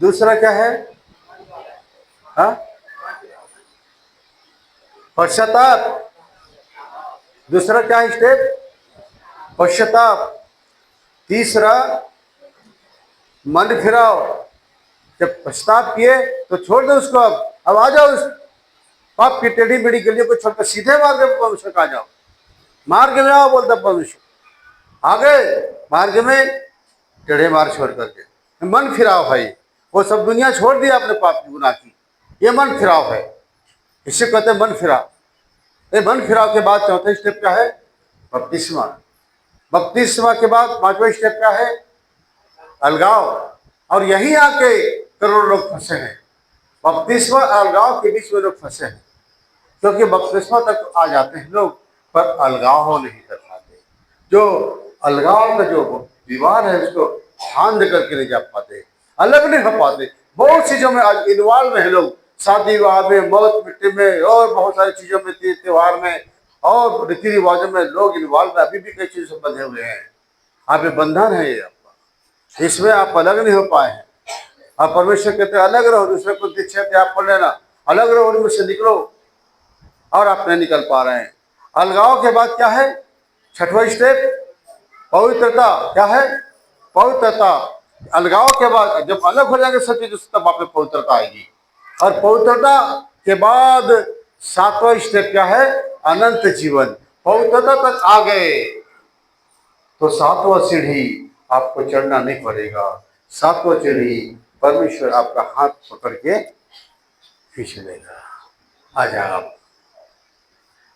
दूसरा क्या है? हाँ, पश्चाताप। दूसरा क्या है स्टेप? पश्चाताप। तीसरा मन फिराओ। जब पश्चाताप किए तो छोड़ दो उसको। अब आ जाओ उस पाप की टेढ़ी मेढ़ी गलियों को छोड़कर सीधे मार्ग में परमेश्वर का आ जाओ। मार्ग में आओ बोलता परमेश्वर। आ गए मार्ग में, टेढ़े मार्ग छोड़ करके मन फिराओ भाई। वो सब दुनिया छोड़ दिया अपने पाप की गुनाह की, ये मन फिराव है। इसे कहते हैं मन फिराव। ये मन फिराव के बाद चौथा स्टेप क्या है? बपतिस्मा। बपतिस्मा के बाद पांचवा स्टेप क्या है? अलगाव। और यहीं आके करोड़ों लोग फंसे हैं। बपतिस्मा और अलगाव के बीच में लोग फंसे हैं, क्योंकि बपतिस्मा तक तो आ जाते हैं लोग, पर अलगाव नहीं कर पाते। जो अलगाव का जो दीवार है उसको ध्यान दे करके नहीं जा पाते, अलग नहीं हो पाते। बहुत चीजों में आज इन्वॉल्व है लोग, शादी विवाह में, मौत मिट्टी में, और बहुत सारी चीजों में, त्योहार में और रीति रिवाजों में लोग इन्वॉल्व है। अभी भी कई चीजों से बंधे हुए हैं। आप ये बंधन है, ये आपका, इसमें आप अलग नहीं हो पाए हैं। आप परमेश्वर कहते हैं अलग रहो, दूसरे को दीक्षा त्याग कर लेना, अलग रहो, उनमें से निकलो, और आप नहीं निकल पा रहे हैं। अलगाव के बाद क्या है? छठवां स्टेप पवित्रता। क्या है? पवित्रता। अलगाव के बाद जब अलग हो जाएंगे सब चीज, तब आप में पवित्रता आएगी। और पवित्रता के बाद सातवां स्टेप क्या है? अनंत जीवन। पवित्रता तक आ गए तो सातवां सीढ़ी आपको चढ़ना नहीं पड़ेगा। सातवां सीढ़ी परमेश्वर आपका हाथ पकड़ के खींच लेगा। आ जाओ आप,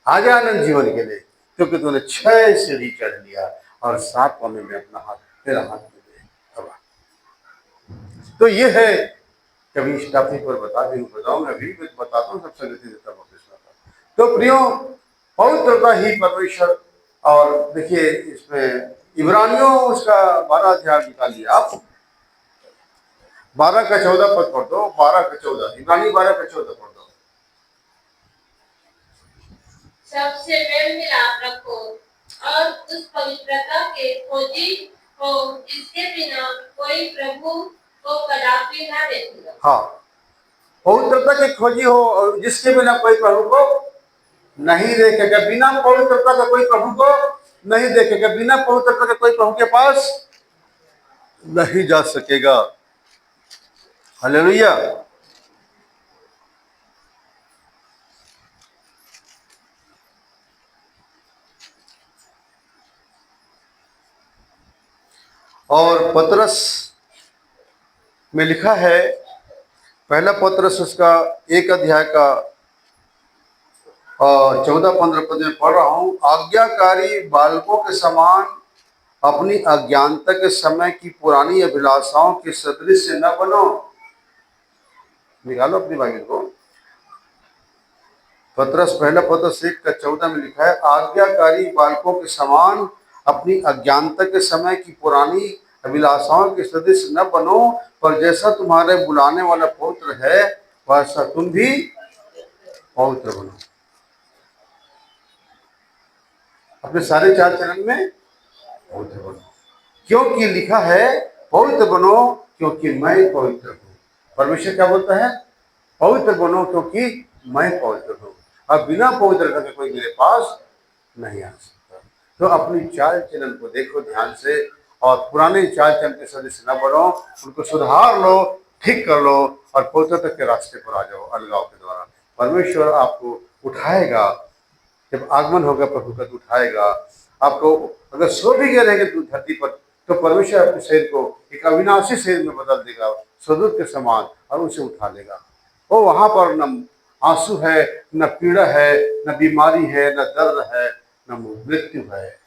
आ जा आनंद जीवन के लिए, क्योंकि तूने 6 सीढ़ी चढ़ लिया और 7वां में मैं अपना हाथ, मेरा हाथ में दे। तो ये है, कभी इस टॉपिक पर बताऊंगा, अभी बताता हूँ सबसे गति देता हूँ। तो प्रियो, पवित्रता ही परमेश्वर। और देखिए इसमें इब्रानियों उसका 12 अध्याय निकालिए आप, 12 का 14 पद पढ़ दो। 12 का 14, इब्रानी 12 का 14 पढ़ दो। सबसे मेल मिलाप रखो और उस पवित्रता के खोजी हो जिसके बिना कोई प्रभु को कदापि ना देखेगा। हाँ, पवित्रता के खोजी हो और जिसके बिना कोई प्रभु को नहीं देखेगा। बिना पवित्रता का कोई प्रभु को नहीं देखेगा। बिना पवित्रता के कोई प्रभु के पास नहीं जा सकेगा। हालेलुया। और पतरस में लिखा है, पहला पतरस उसका 1 अध्याय का 14-15 पद में पढ़ रहा हूं। आज्ञाकारी बालकों के समान अपनी अज्ञानता के समय की पुरानी अभिलाषाओं के सदृश से न बनो। निकालो अपनी बाइबल को। पतरस, पहला पतरस 1 का 14 में लिखा है, आज्ञाकारी बालकों के समान अपनी अज्ञानता के समय की पुरानी अभिलाषाओं के सदृश न बनो, पर जैसा तुम्हारे बुलाने वाला पवित्र है वैसा तुम भी पवित्र बनो। अपने सारे चाल चलन में पवित्र बनो, क्योंकि लिखा है पवित्र बनो क्योंकि मैं पवित्र हूँ। परमेश्वर क्या बोलता है? पवित्र बनो क्योंकि मैं पवित्र हूँ। अब बिना पवित्रता के कोई मेरे पास नहीं आ सकता। तो अपनी चाल चलन को देखो ध्यान से, और पुराने चाल चलन के सदस्य न बढ़ो, उनको सुधार लो, ठीक कर लो, और पवित्रता के रास्ते पर आ जाओ। अलगाव के द्वारा परमेश्वर आपको उठाएगा। जब आगमन होगा प्रभु का, तो उठाएगा आपको। अगर सो भी गए रहेंगे धरती पर, तो परमेश्वर अपने शरीर को एक अविनाशी शरीर में बदल देगा, स्वदूत के समान, और उसे उठा लेगा। वो वहां पर न आंसू है, न पीड़ा है, न बीमारी है, न दर्द है, न मृत्यु है।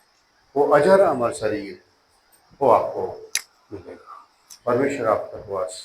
वो अजर अमर शरीर वो आपको मिलेगा। परमेश्वर आपका उपवास